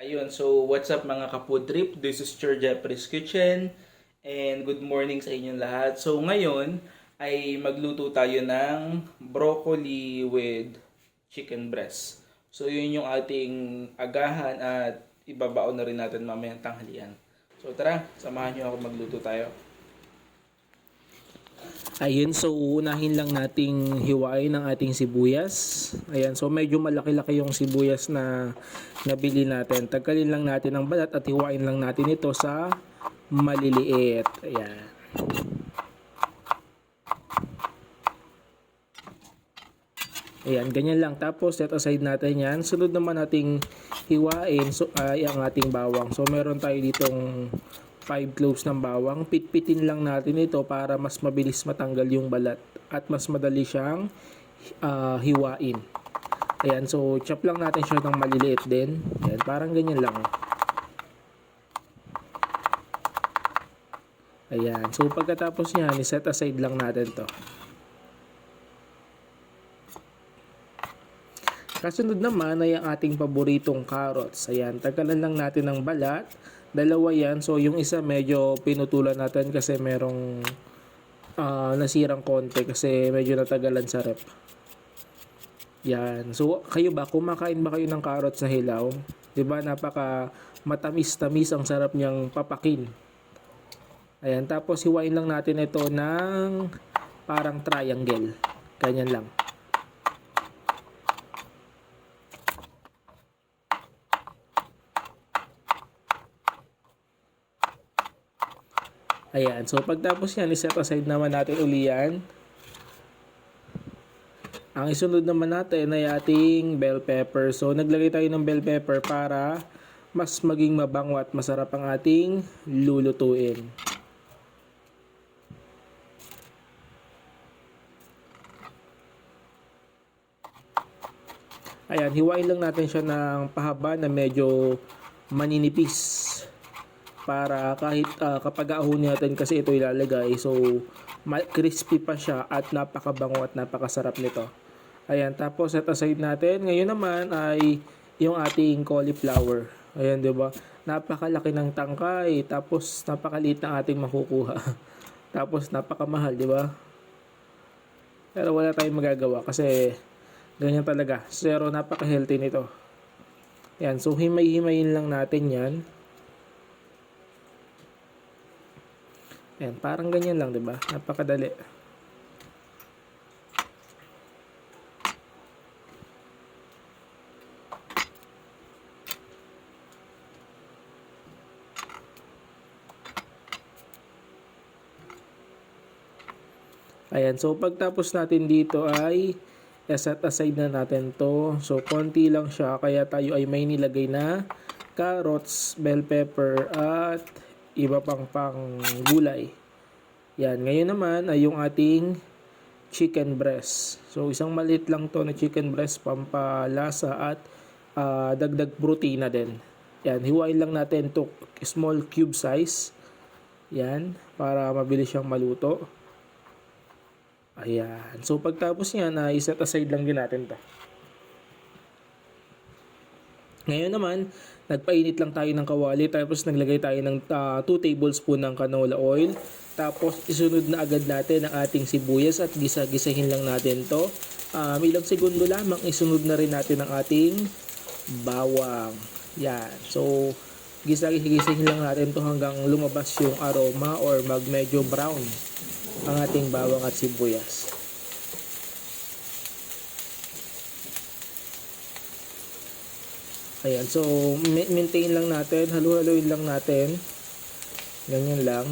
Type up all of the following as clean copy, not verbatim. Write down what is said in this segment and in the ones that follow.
Ayun, so what's up mga ka-food trip? This is Sir Jeffrey's Kitchen and good morning sa inyong lahat. So ngayon ay magluto tayo ng broccoli with chicken breast. So yun yung ating agahan at ibabaon na rin natin mamayang tanghalian. So tara, samahan nyo ako magluto tayo. Ayun, so unahin lang nating hiwain ang ating sibuyas. Ayan, so medyo malaki-laki yung sibuyas na nabili natin. Tanggalin lang natin ang balat at hiwain lang natin ito sa maliliit. Ayan. Ayan, ganyan lang. Tapos set aside natin yan. Sunod naman nating hiwain ay ang ating bawang. So meron tayo ditong 5 cloves ng bawang. Pitpitin lang natin ito para mas mabilis matanggal yung balat at mas madali siyang hiwain. Ayan, so chop lang natin siya ng maliliit din. Ayan, parang ganyan lang. Ayan, so pagkatapos niyan, set aside lang natin to. Kasunod naman ay ang ating paboritong carrots. Ayan, tagalan lang natin ng balat. Dalawa yan. So, yung isa medyo pinutulan natin kasi merong nasirang konti kasi medyo natagalan sa rep. Yan. So, kayo ba? Kumakain ba kayo ng carrots na hilaw? Diba? Napaka matamis-tamis ang sarap niyang papakin. Ayan. Tapos, hiwain lang natin ito ng parang triangle. Ganyan lang. Ayan, so pagtapos yan, iset aside naman natin uli yan. Ang isunod naman natin ay ating bell pepper. So naglagay tayo ng bell pepper para mas maging mabango at masarap ang ating lulutuin. Ayan, hiwain lang natin siya ng pahaba na medyo maninipis. Para kahit kapag ahon natin kasi ito ilalagay, so crispy pa siya at napakabango at napakasarap nito. Ayan, tapos set aside natin. Ngayon naman ay yung ating cauliflower. Ayan, 'di ba? Napakalaki ng tangkay, tapos napakaliit ng ating makukuha. Tapos napakamahal, 'di ba? Pero wala tayong magagawa kasi ganyan talaga. Pero napaka-healthy nito. Ayan, so himay-himayin lang natin 'yan. Ayan, parang ganyan lang, 'di ba? Napakadali. Ayan, so pagtapos natin dito ay set aside na natin to. So konti lang siya kaya tayo ay may nilagay na carrots, bell pepper at iba pang gulay. Yan, ngayon naman ay yung ating chicken breast. So isang maliit lang to na chicken breast, pampalasa at dagdag protina din. Yan, hiwain lang natin to small cube size. Yan, para mabilis siyang maluto. Ayan. So pagtapos niyan, i-set aside lang din natin to. Ngayon naman, nagpainit lang tayo ng kawali tapos naglagay tayo ng 2 tablespoon ng canola oil. Tapos isunod na agad natin ang ating sibuyas at gisa-gisahin lang natin to. Ilang segundo lamang isunod na rin natin ang ating bawang. Yan. So gisa-gisahin lang natin to hanggang lumabas yung aroma or medyo brown ang ating bawang at sibuyas. Ayan, so maintain lang natin, halu-haluin lang natin. Ganyan lang.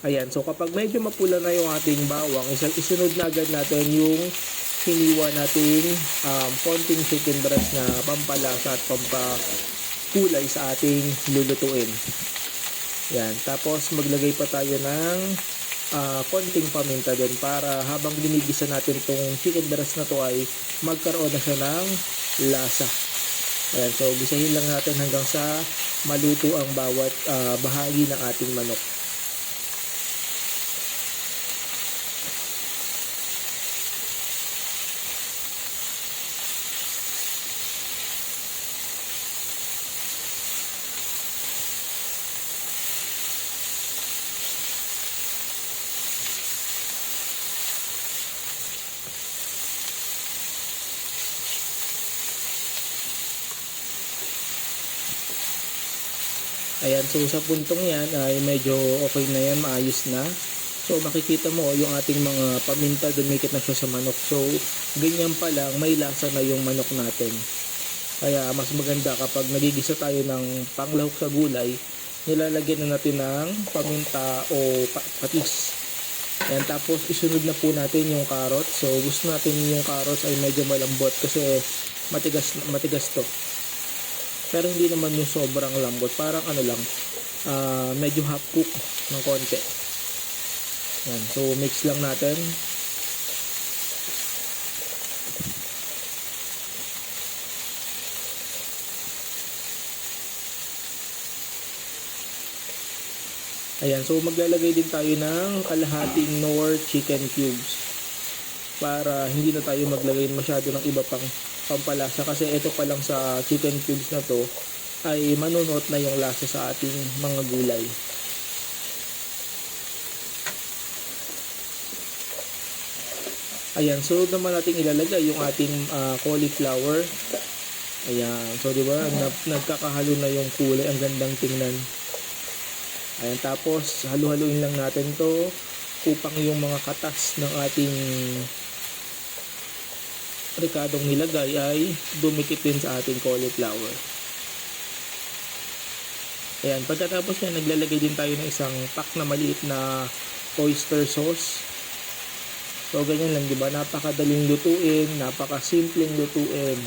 Ayan, so kapag medyo mapula na yung ating bawang, isunod na agad natin yung hiniwa nating konting chicken breast na pampalasa at pampakulay sa ating lulutuin. Yan, tapos maglagay pa tayo ng konting paminta din para habang ginigisa natin tong chicken breast na to ay magkaroon na siya ng lasa. Ayan, so gisahin lang natin hanggang sa maluto ang bawat bahagi ng ating manok. Ayan, so sa puntong yan ay medyo okay na yan, maayos na. So makikita mo yung ating mga paminta, dumikit na siya sa manok. So ganyan pa lang, may lasa na yung manok natin. Kaya mas maganda kapag nagigisa tayo ng panglahok sa gulay, nilalagyan na natin ng paminta o patis. Ayan, tapos isunod na po natin yung carrots. So gusto natin yung carrots ay medyo malambot kasi matigas to. Pero hindi naman yung sobrang lambot. Parang ano lang, medyo half cook ng konti. Yan. So, mix lang natin. Ayan. So, maglalagay din tayo ng kalahating Knorr chicken cubes. Para hindi na tayo maglagay masyado ng iba pang pampalasa kasi ito pa lang sa chicken cubes na to ay manunot na yung lasa sa ating mga gulay. Ayan, so naman natin ilalagay yung ating cauliflower. Ayan, so di ba nagkakahalo na yung kulay, ang gandang tingnan. Ayan, tapos halu-haluin lang natin to upang yung mga katas ng ating ricadong nilagay ay dumikit din sa ating cauliflower. Ayan, pagkatapos yan, naglalagay din tayo ng isang pack na maliit na oyster sauce. So, ganyan lang, di ba? Napakadaling lutuin, napakasimpleng lutuin,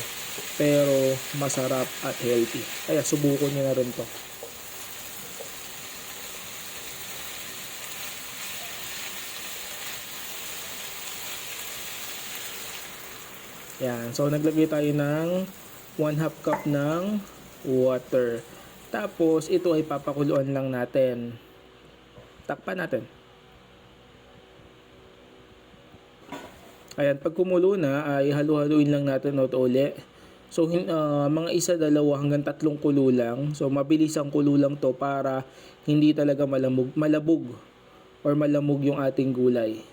pero masarap at healthy. Kaya subukan nyo na rin to. Yan. So, naglagay tayo ng 1/2 cup ng water. Tapos, ito ay papakuluan lang natin. Takpan natin. Ayan, pag kumulo na, ay halu-haluin lang natin uli. So, mga 1, 2, hanggang 3 kulo lang. So, mabilis ang kulo lang to para hindi talaga malabog or malamog yung ating gulay.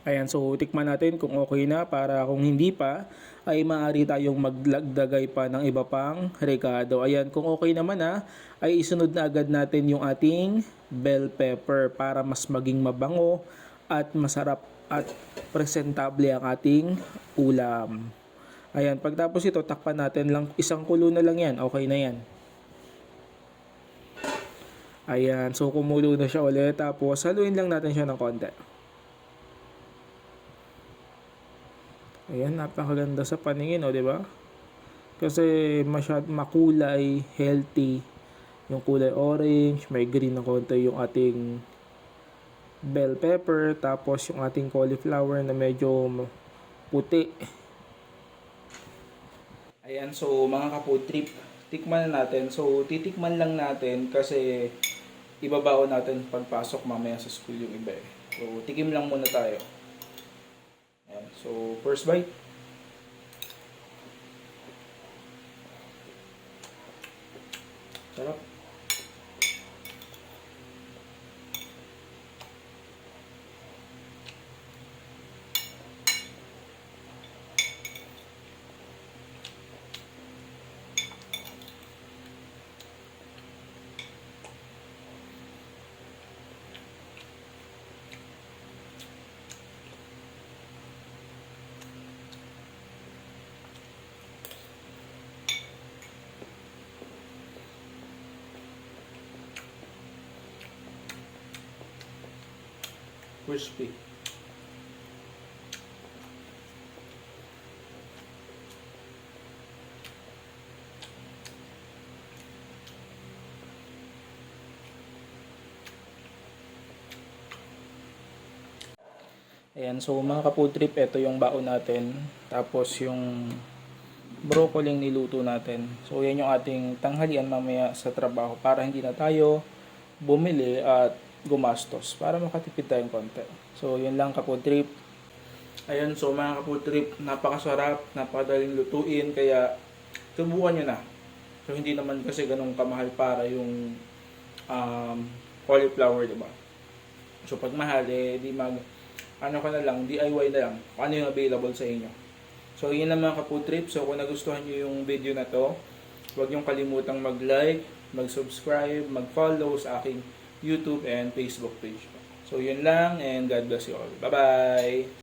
Ayan, so tikman natin kung okay na para kung hindi pa ay maaari tayong maglagdagay pa ng iba pang rekado. Ayan, kung okay naman na ay isunod na agad natin yung ating bell pepper para mas maging mabango at masarap at presentable ang ating ulam. Ayan, pagtapos ito takpan natin lang, 1 kulo na lang yan, okay na yan. Ayan, so kumulo na siya ulit tapos haluin lang natin siya ng konti. Ayan, napakaganda sa paningin, di ba? Kasi makulay, healthy. Yung kulay orange, may green na konti yung ating bell pepper, tapos yung ating cauliflower na medyo puti. Ayan, so mga ka-food trip, tikman na natin. So, titikman lang natin kasi ibabaon natin pagpasok mamaya sa school yung iba eh. So, tikim lang muna tayo. Ayan, so first bite. Sarap. Crispy. Ayan, so mga ka-food trip, ito yung baon natin. Tapos yung broccoli niluto natin. So yan yung ating tanghalian mamaya sa trabaho para hindi na tayo bumili at gumastos para makatipid tayong konti. So yun lang ka-food trip. Ayan, so mga ka-food trip, napakasarap, napakadaling lutuin, kaya subukan nyo na. So hindi naman kasi ganun kamahal para yung cauliflower, diba? So pag mahal, di ano ka na lang, DIY na lang, kung ano yung available sa inyo. So yun lang mga ka-food trip. So kung nagustuhan nyo yung video na to, huwag nyong kalimutang mag-like, mag-subscribe, mag-follow sa aking YouTube and Facebook page. So yun lang, and God bless you all. Bye-bye!